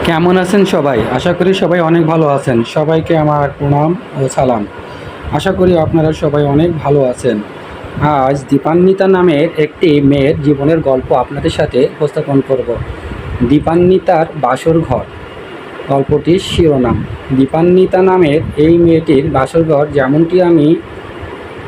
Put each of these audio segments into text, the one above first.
কেমন আছেন সবাই? আশা করি সবাই অনেক ভালো আছেন। সবাইকে আমার প্রণাম ও সালাম। আশা করি আপনারা সবাই অনেক ভালো আছেন। আজ দীপান্বিতা নামের একটি মেয়ের জীবনের গল্প আপনাদের সাথে উপস্থাপন করব। দীপান্বিতার বাসর ঘর গল্পটির শিরোনাম। দীপান্বিতা নামের এই মেয়েটির বাসরঘর যেমনটি আমি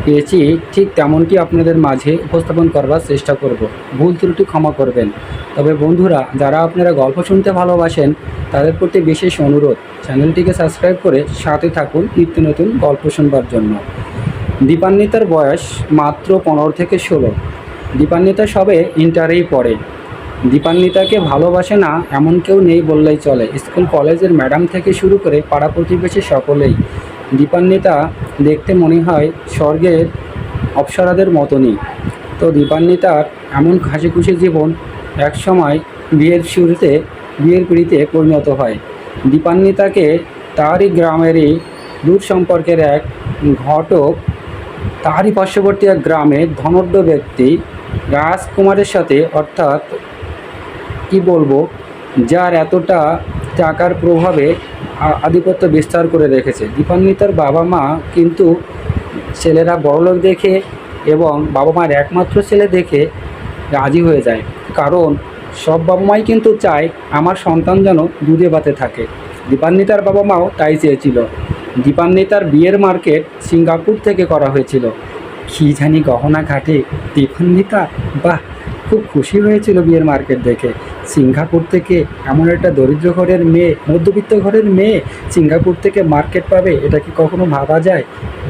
পেয়েছি ঠিক তেমনটি আপনাদের মাঝে উপস্থাপন করবার চেষ্টা করব। ভুল ত্রুটি ক্ষমা করবেন। তবে বন্ধুরা, যারা আপনারা গল্প শুনতে ভালোবাসেন তাদের প্রতি বিশেষ অনুরোধ, চ্যানেলটিকে সাবস্ক্রাইব করে সাথে থাকুন নিত্য নতুন গল্প শুনবার জন্য। দীপান্বিতার বয়স মাত্র 15 থেকে 16। দীপান্বিতা সবে ইন্টারেই পড়ে। দীপান্বিতাকে ভালোবাসে না এমন কেউ নেই বললেই চলে। স্কুল কলেজের ম্যাডাম থেকে শুরু করে পাড়া প্রতিবেশী সকলেই দীপান্বিতা দেখতে মনে হয় স্বর্গের অপ্সরাদের মতনই। তো দীপান্বিতার এমন হাসিখুশি জীবন একসময় বিয়ের পিঁড়িতে পরিণত হয়। দীপান্বিতাকে তারই গ্রামেরই দূর সম্পর্কের এক ঘটক তারই পার্শ্ববর্তী এক গ্রামের ধনাঢ্য ব্যক্তি রাজকুমারের সাথে, অর্থাৎ কি বলবো, যার এতটা টাকার প্রভাবে আধিপত্য বিস্তার করে রেখেছে। দীপান্বিতার বাবা মা কিন্তু ছেলেরা বড়লোক দেখে এবং বাবা মার একমাত্র ছেলে দেখে রাজি হয়ে যায়। কারণ সব বাবা মাই কিন্তু চায় আমার সন্তান যেন দুধে ভাতে থাকে। দীপান্বিতার বাবা মাও তাই চেয়েছিল। দীপান্বিতার বিয়ের মার্কেট সিঙ্গাপুর থেকে করা হয়েছিল। কী জানি গহনা ঘাটে দীপান্বিতা, বাহ, খুব খুশি হয়েছিল বিয়ের মার্কেট দেখে। সিঙ্গাপুর থেকে এমন একটা দরিদ্র ঘরের মেয়ে, মধ্যবিত্ত ঘরের মেয়ে সিঙ্গাপুর থেকে মার্কেট পাবে, এটা কি কখনো ভাবা যায়?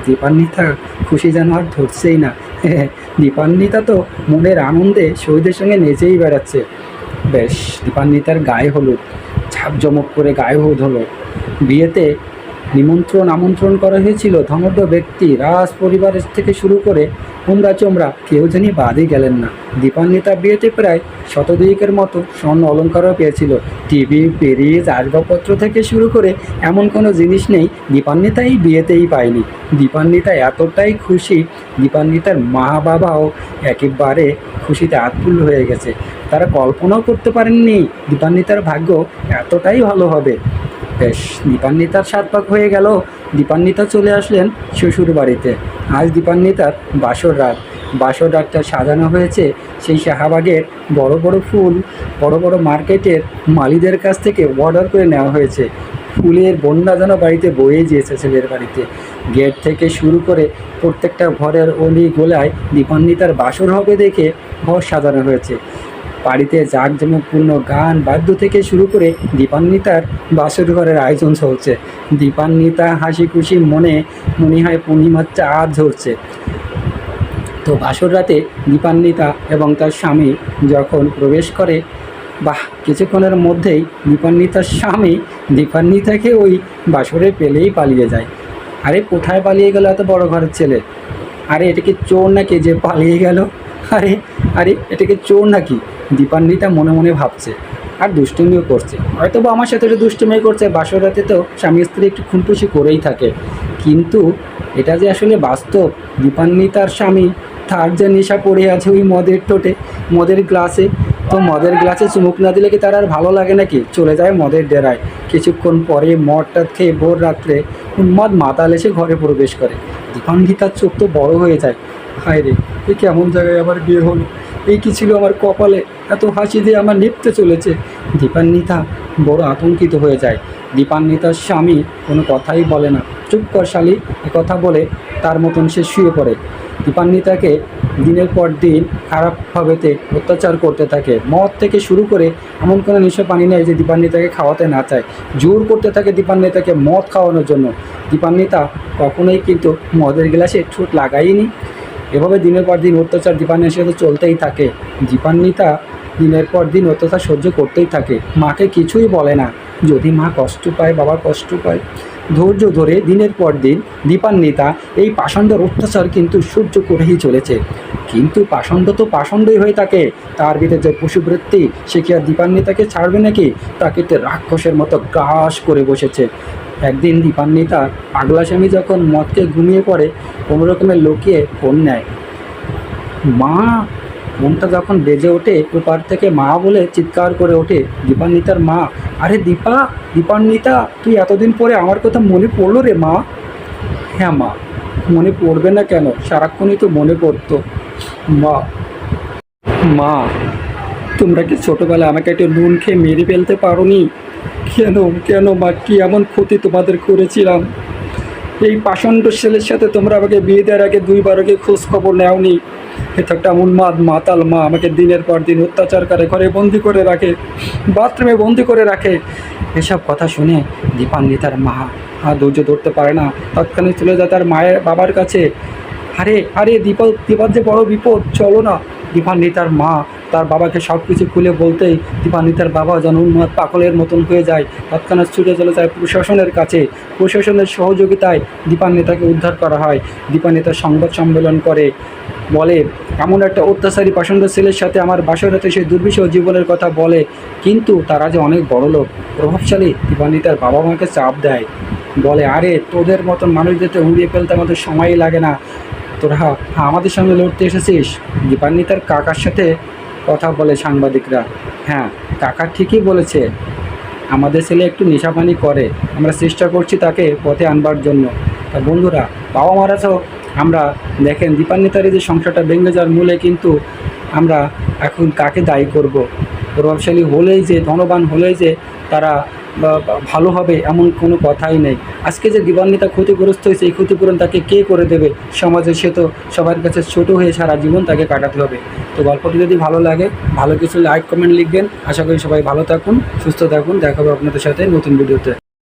দীপান্বিতা খুশি যেন আর ধরছেই না। দীপান্বিতা তো মনের আনন্দে শহীদের সঙ্গে নেচেই বেড়াচ্ছে। বেশ, দীপান্বিতার গায়ে হলুদ, ঝাঁকজমক করে গায়ে হলুদ হলো। বিয়েতে আমন্ত্রণ করা হয়েছিল ধনাঢ্য ব্যক্তি, রাজ পরিবারের থেকে শুরু করে হুমড়া চোমড়া কেউ জানি বাদই গেলেন না। দীপান্বিতা বিয়েতে প্রায় শতদুয়েকের মতো স্বর্ণ অলঙ্কারও পেয়েছিল। টিভি, ফ্রিজ, আসবাবপত্র থেকে শুরু করে এমন কোনো জিনিস নেই দীপান্বিতা এই বিয়েতেই পায়নি। দীপান্বিতা এতটাই খুশি, দীপান্বিতার মা বাবাও একেবারে খুশিতে আত্মুল্ল হয়ে গেছে। তারা কল্পনাও করতে পারেননি দীপান্বিতার ভাগ্য এতটাই ভালো হবে। বেশ, দীপান্বিতার 7 পাক হয়ে গেল। দীপান্বিতা চলে আসলেন শ্বশুর বাড়িতে। আজ দীপান্বিতার বাসর রাতটা সাজানো হয়েছে সেই শাহবাগের বড় বড় ফুল, বড় বড় মার্কেটের মালিদের কাছ থেকে অর্ডার করে নেওয়া হয়েছে। ফুলের বন্যা যেন বাড়িতে বয়ে গিয়েছে ছেলের বাড়িতে। গেট থেকে শুরু করে প্রত্যেকটা ঘরের অলি গোলায় দীপান্বিতার বাসর হবে দেখে ঘর সাজানো হয়েছে। বাড়িতে জাঁকজমকপূর্ণ গান বাদ্য থেকে শুরু করে দীপান্বিতার বাসর ঘরের আয়োজন চলছে। দীপান্বিতা হাসি খুশি মনে হয় পূর্ণিমার চাঁদ ঝরছে। তো বাসর রাতে দীপান্বিতা এবং তার স্বামী যখন প্রবেশ করে, বাহ, কিছুক্ষণের মধ্যেই দীপান্বিতার স্বামী দীপান্বিতাকে ওই বাসরে পেলেই পালিয়ে যায়। আরে কোথায় পালিয়ে গেল এত বড় ঘরের ছেলে? আরে এটা কি চোর নাকি যে পালিয়ে গেল? আরে আরে এটা কি চোর নাকি? দীপান্বিতা মনে মনে ভাবছে, আর দুষ্টুমিও করছে। হয়তো বা আমার সাথে দুষ্টুমি করছে, বাসর রাতে তো স্বামী স্ত্রী একটু খুনটুসি করেই থাকে। কিন্তু এটা যে আসলে বাস্তব। দীপান্বিতার স্বামী তার যে নেশা পড়ে আছে ওই মদের টোটে, মদের গ্লাসে। তো মদের গ্লাসে চুমুক না দিলে কি তার আর ভালো লাগে নাকি? চলে যায় মদের ডেরায়। কিছুক্ষণ পরে মদটা খেয়ে ভোর রাত্রে উন্মাদ মাতাল এসে ঘরে প্রবেশ করে। দীপান্বিতার চোখ তো বড় হয়ে যায়। হায় রে, এ কেমন জায়গায় আমার বিয়ে হলো? এই কি ছিল আমার কপালে? এত হাসি দিয়ে আমার নিপতে চলেছে। দীপান্বিতা বড় আতঙ্কিত হয়ে যায়। দীপান্বিতার স্বামী কোনো কথাই বলে না। চুপ কর শালি, কথা বলে তার মতন সে শুয়ে পড়ে। দীপান্বিতাকে দিনের পর দিন খারাপভাবেতে অত্যাচার করতে থাকে। মদ থেকে শুরু করে এমন কোনো নেশা পানি নেই যে দীপান্বিতাকে খাওয়াতে না চায়। জোর করতে থাকে দীপান্বিতাকে মদ খাওয়ানোর জন্য। দীপান্বিতা কখনোই কিন্তু মদের গ্লাসে ঠোঁট লাগায়নি। এভাবে দিনের পর দিন অত্যাচার দীপান্বিতার সাথে চলতেই থাকে। দীপান্বিতা দিনের পর দিন অত্যাচার সহ্য করতেই থাকে। মাকে কিছুই বলে না। যদি মা কষ্ট পায়, বাবা কষ্ট পায়, ধৈর্য ধরে দিনের পর দিন দীপান্বিতা এই পাষণ্ডর অত্যাচার কিন্তু সহ্য করেই চলেছে। কিন্তু পাষণ্ড তো পাষণ্ডই হয়ে থাকে। তার ভিতরে যে পশুবৃত্তি, সে কি আর দীপান্বিতাকে ছাড়বে নাকি? তাকে তো রাক্ষসের মতো গ্রাস করে বসেছে। একদিন দীপান্বিতা পাগলা স্বামী যখন মদকে ঘুমিয়ে পড়ে, কোনো রকমের লুকিয়ে ফোন নেয়। মা, ফোনটা যখন বেজে ওঠে ওপার থেকে মা বলে চিৎকার করে ওঠে দীপান্বিতার মা, আরে দীপা, দীপান্বিতা, তুই এতদিন পরে আমার কথা মনে পড়লো রে মা। হ্যাঁ মা, মনে পড়বে না কেন, সারাক্ষণই তো মনে পড়তো। মা, মা, তোমরা কি ছোটোবেলায় আমাকে একটু নুন খেয়ে মেরে ফেলতে পারোনি? কেন, কেন মা, কি এমন ক্ষতি তোমাদের করেছিলাম? এই পাষণ্ড ছেলের সাথে তোমরা আমাকে বিয়ে দেওয়ার আগে দুইবার আগে খোঁজ খবর নেওনি। এ তো একটা উন্মাদ মাতাল মা, আমাকে দিনের পর দিন অত্যাচার করে, ঘরে বন্দি করে রাখে, বাথরুমে বন্দি করে রাখে। এসব কথা শুনে দীপান্বিতার মা ধৈর্য ধরতে পারে না, তৎক্ষণাৎ চলে যায় তার মায়ের বাবার কাছে। আরে আরে দীপার যে বড় বিপদ, চলো না। দীপান্বিতার মা তার বাবাকে সব কিছু খুলে বলতেই দীপান্বিতার বাবা যেন উন্মাদ পাগলের মতন হয়ে যায়, তৎক্ষণাৎ ছুটে চলে যায় প্রশাসনের কাছে। প্রশাসনের সহযোগিতায় দীপান্বিতাকে উদ্ধার করা হয়। দীপান্বিতা সংবাদ সম্মেলন করে, বলে এমন একটা অত্যাচারী পাষণ্ড ছেলের সাথে আমার বাসরাতে সেই দুর্বিষহ জীবনের কথা বলে, কিন্তু তারা যে অনেক বড় লোক, প্রভাবশালী। দীপান্বিতার বাবা মাকে চাপ দেয়, বলে আরে তোদের মতন মানুষদের তো উড়িয়ে ফেলতে আমাদের সময়ই লাগে না, তোরা আমাদের সঙ্গে লড়তে এসেছিস। দীপান্বিতার কাকার সাথে কথা বলে সাংবাদিকরা, হ্যাঁ কাকা ঠিকই বলেছে, আমাদের ছেলে একটু নেশাপানি করে, আমরা চেষ্টা করছি তাকে পথে আনবার জন্য। তা বন্ধুরা, বাবা মারা তো আমরা দেখেন দীপান্বিতার এই যে সংসারটা ভেঙে যাওয়ার মূলে কিন্তু আমরা এখন কাকে দায়ী করব? প্রভাবশালী হলেই যে, ধনবান হলেই যে তারা ভালো হবে এমন কোনো কথাই নেই। আজকে যে দীপান্বিতা ক্ষতিগ্রস্ত হয়েছে, এই ক্ষতিপূরণ তাকে কে করে দেবে? সমাজে সে তো সবার কাছে ছোট হয়ে সারা জীবন তাকে কাটাতে হবে। তো গল্পটি যদি ভালো লাগে, ভালো কিছু লাইক কমেন্ট লিখবেন। আশা করি সবাই ভালো থাকুন, সুস্থ থাকুন, দেখা হবে আপনাদের সাথে নতুন ভিডিওতে।